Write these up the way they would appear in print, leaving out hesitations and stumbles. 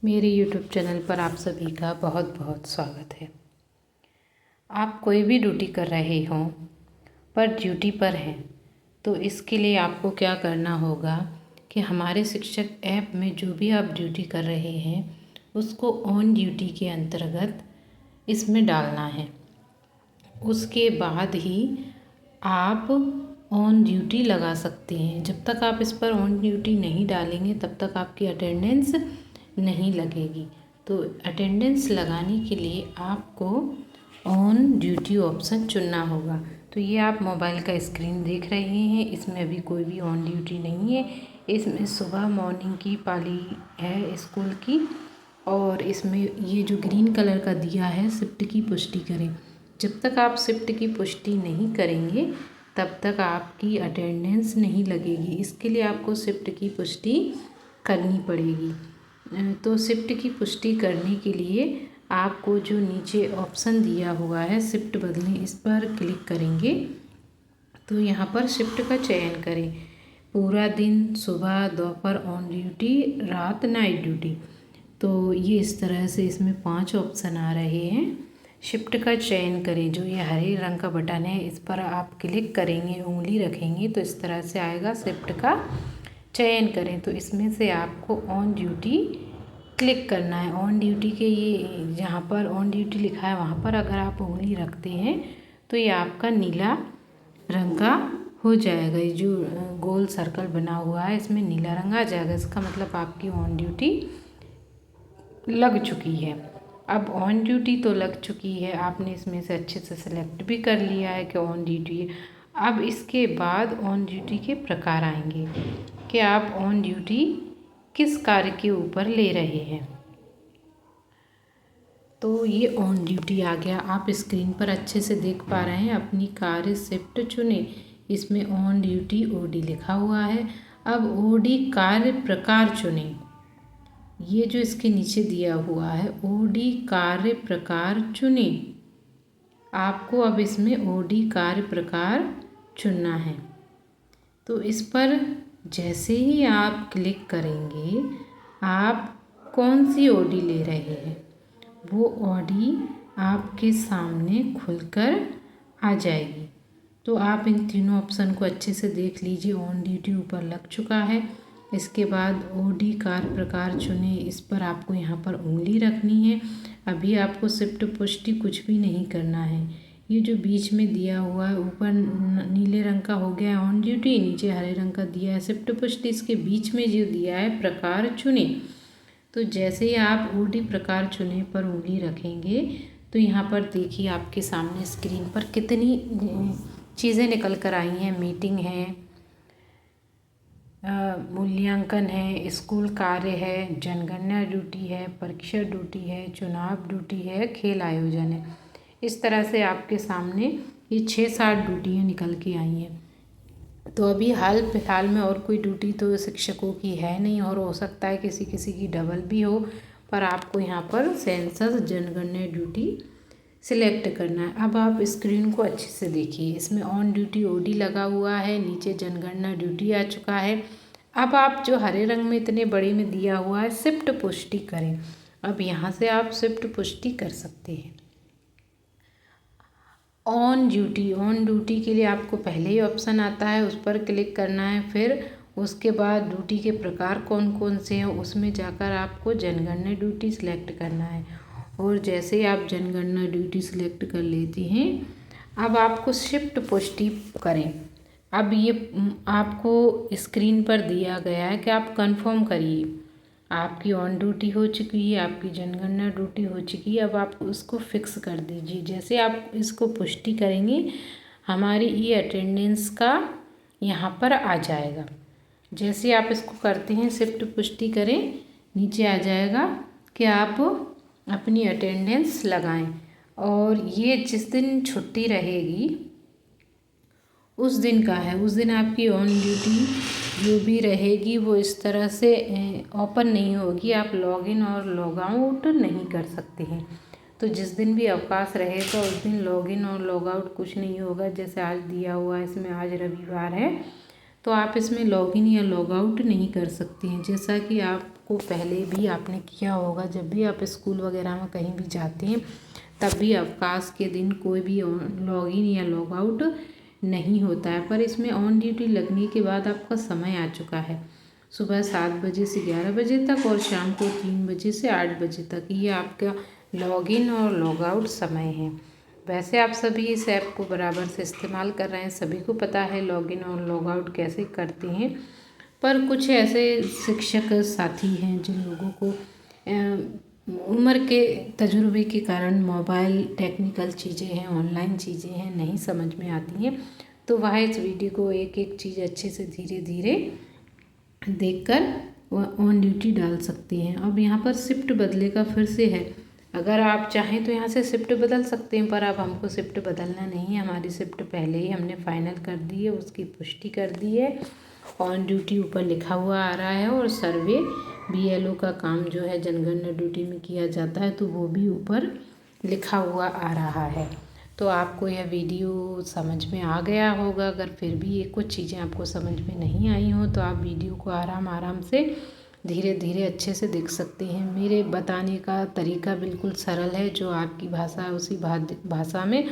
मेरे YouTube channel पर आप सभी का बहुत बहुत स्वागत है। आप कोई भी ड्यूटी कर रहे हों पर ड्यूटी पर हैं तो इसके लिए आपको क्या करना होगा कि हमारे शिक्षक ऐप में जो भी आप ड्यूटी कर रहे हैं उसको ऑन ड्यूटी के अंतर्गत इसमें डालना है। उसके बाद ही आप ऑन ड्यूटी लगा सकते हैं। जब तक आप इस पर ऑन ड्यूटी नहीं डालेंगे तब तक आपकी अटेंडेंस नहीं लगेगी। तो अटेंडेंस लगाने के लिए आपको ऑन ड्यूटी ऑप्शन चुनना होगा। तो ये आप मोबाइल का स्क्रीन देख रहे हैं, इसमें अभी कोई भी ऑन ड्यूटी नहीं है। इसमें सुबह मॉर्निंग की पाली है स्कूल की, और इसमें ये जो ग्रीन कलर का दिया है शिफ्ट की पुष्टि करें। जब तक आप शिफ्ट की पुष्टि नहीं करेंगे तब तक आपकी अटेंडेंस नहीं लगेगी। इसके लिए आपको शिफ्ट की पुष्टि करनी पड़ेगी। तो शिफ्ट की पुष्टि करने के लिए आपको जो नीचे ऑप्शन दिया हुआ है शिफ्ट बदलें, इस पर क्लिक करेंगे तो यहाँ पर शिफ्ट का चयन करें। पूरा दिन, सुबह, दोपहर ऑन ड्यूटी, रात नाइट ड्यूटी। तो ये इस तरह से इसमें 5 ऑप्शन आ रहे हैं। शिफ्ट का चयन करें। जो ये हरे रंग का बटन है इस पर आप क्लिक करेंगे, उंगली रखेंगे तो इस तरह से आएगा। शिफ्ट का चयन करें तो इसमें से आपको ऑन ड्यूटी क्लिक करना है। ऑन ड्यूटी के ये जहाँ पर ऑन ड्यूटी लिखा है वहाँ पर अगर आप उंगली रखते हैं तो ये आपका नीला रंग का हो जाएगा। ये जो गोल सर्कल बना हुआ है इसमें नीला रंग आ जाएगा। इसका मतलब आपकी ऑन ड्यूटी लग चुकी है। अब ऑन ड्यूटी तो लग चुकी है, आपने इसमें से अच्छे से सेलेक्ट भी कर लिया है कि ऑन ड्यूटी है। अब इसके बाद ऑन ड्यूटी के प्रकार आएंगे कि आप ऑन ड्यूटी किस कार्य के ऊपर ले रहे हैं। तो ये ऑन ड्यूटी आ गया, आप स्क्रीन पर अच्छे से देख पा रहे हैं। अपनी कार्य शिफ्ट चुने, इसमें ऑन ड्यूटी ओडी लिखा हुआ है। अब ओडी कार्य प्रकार चुने, ये जो इसके नीचे दिया हुआ है ओडी कार्य प्रकार चुने। आपको अब इसमें ओडी कार्य प्रकार चुनना है। तो इस पर जैसे ही आप क्लिक करेंगे आप कौन सी ओडी ले रहे हैं वो ओडी आपके सामने खुलकर आ जाएगी। तो आप इन तीनों ऑप्शन को अच्छे से देख लीजिए। ऑन ड्यूटी ऊपर लग चुका है। इसके बाद ओडी कार्य प्रकार चुने, इस पर आपको यहाँ पर उंगली रखनी है। अभी आपको शिफ्ट पुष्टि कुछ भी नहीं करना है। ये जो बीच में दिया हुआ है ऊपर नीले रंग का हो गया है ऑन ड्यूटी, नीचे हरे रंग का दिया है शिफ्ट पुष्टि। इसके बीच में जो दिया है प्रकार चुने, तो जैसे ही आप ओडी प्रकार चुने पर उंगली रखेंगे तो यहाँ पर देखिए आपके सामने स्क्रीन पर कितनी चीज़ें निकल कर आई हैं। मीटिंग है, मूल्यांकन है, स्कूल कार्य है, जनगणना ड्यूटी है, परीक्षा ड्यूटी है, चुनाव ड्यूटी है, खेल आयोजन है। इस तरह से आपके सामने ये 6-7 ड्यूटियाँ निकल के आई हैं। तो अभी हाल फिलहाल में और कोई ड्यूटी तो शिक्षकों की है नहीं, और हो सकता है किसी किसी की डबल भी हो, पर आपको यहाँ पर सेंसस जनगणना ड्यूटी सिलेक्ट करना है। अब आप स्क्रीन को अच्छे से देखिए, इसमें ऑन ड्यूटी ओडी लगा हुआ है, नीचे जनगणना ड्यूटी आ चुका है। अब आप जो हरे रंग में इतने बड़े में दिया हुआ है शिफ्ट पुष्टि करें। अब यहाँ से आप शिफ्ट पुष्टि कर सकते हैं। ऑन ड्यूटी के लिए आपको पहले ही ऑप्शन आता है, उस पर क्लिक करना है। फिर उसके बाद ड्यूटी के प्रकार कौन कौन से हैं उसमें जाकर आपको जनगणना ड्यूटी सिलेक्ट करना है। और जैसे ही आप जनगणना ड्यूटी सिलेक्ट कर लेती हैं अब आपको शिफ्ट पुष्टि करें। अब ये आपको स्क्रीन पर दिया गया है कि आप कंफर्म करिए। आपकी ऑन ड्यूटी हो चुकी है, आपकी जनगणना ड्यूटी हो चुकी है। अब आप उसको फिक्स कर दीजिए। जैसे आप इसको पुष्टि करेंगे हमारी ये अटेंडेंस का यहाँ पर आ जाएगा। जैसे आप इसको करते हैं शिफ्ट पुष्टि करें, नीचे आ जाएगा कि आप अपनी अटेंडेंस लगाएं। और ये जिस दिन छुट्टी रहेगी उस दिन का है, उस दिन आपकी ऑन ड्यूटी जो भी रहेगी वो इस तरह से ओपन नहीं होगी। आप लॉगिन और लॉग आउट नहीं कर सकते हैं। तो जिस दिन भी अवकाश रहेगा उस दिन लॉगिन और लॉग आउट कुछ नहीं होगा। जैसे आज दिया हुआ है, इसमें आज रविवार है तो आप इसमें लॉगिन या लॉग आउट नहीं कर सकते हैं। जैसा कि आप आपको पहले भी आपने किया होगा, जब भी आप स्कूल वगैरह में कहीं भी जाते हैं तब भी अवकाश के दिन कोई भी लॉगिन या लॉग आउट नहीं होता है। पर इसमें ऑन ड्यूटी लगने के बाद आपका समय आ चुका है, सुबह 7 बजे से 11 बजे तक और शाम को 3 बजे से 8 बजे तक, ये आपका लॉगिन और लॉग आउट समय है। वैसे आप सभी इस ऐप को बराबर से इस्तेमाल कर रहे हैं, सभी को पता है लॉगिन और लॉग आउट कैसे करते हैं। पर कुछ ऐसे शिक्षक साथी हैं जिन लोगों को उम्र के तजुर्बे के कारण मोबाइल टेक्निकल चीज़ें हैं, ऑनलाइन चीज़ें हैं, नहीं समझ में आती हैं, तो वह इस वीडियो को एक एक चीज़ अच्छे से धीरे धीरे देखकर वह ऑन ड्यूटी डाल सकती हैं। अब यहाँ पर शिफ्ट बदले का फिर से है, अगर आप चाहें तो यहाँ से शिफ्ट बदल सकते हैं, पर अब हमको शिफ्ट बदलना नहीं है, हमारी शिफ्ट पहले ही हमने फाइनल कर दी है, उसकी पुष्टि कर दी है। ऑन ड्यूटी ऊपर लिखा हुआ आ रहा है और सर्वे BLO का काम जो है जनगणना ड्यूटी में किया जाता है, तो वो भी ऊपर लिखा हुआ आ रहा है। तो आपको यह वीडियो समझ में आ गया होगा। अगर फिर भी ये कुछ चीज़ें आपको समझ में नहीं आई हो तो आप वीडियो को आराम से धीरे धीरे अच्छे से देख सकते हैं। मेरे बताने का तरीका बिल्कुल सरल है, जो आपकी भाषा है उसी भाषा में,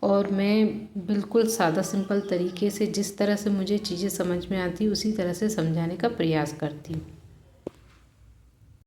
और मैं बिल्कुल सादा सिंपल तरीके से जिस तरह से मुझे चीज़ें समझ में आती उसी तरह से समझाने का प्रयास करती हूँ।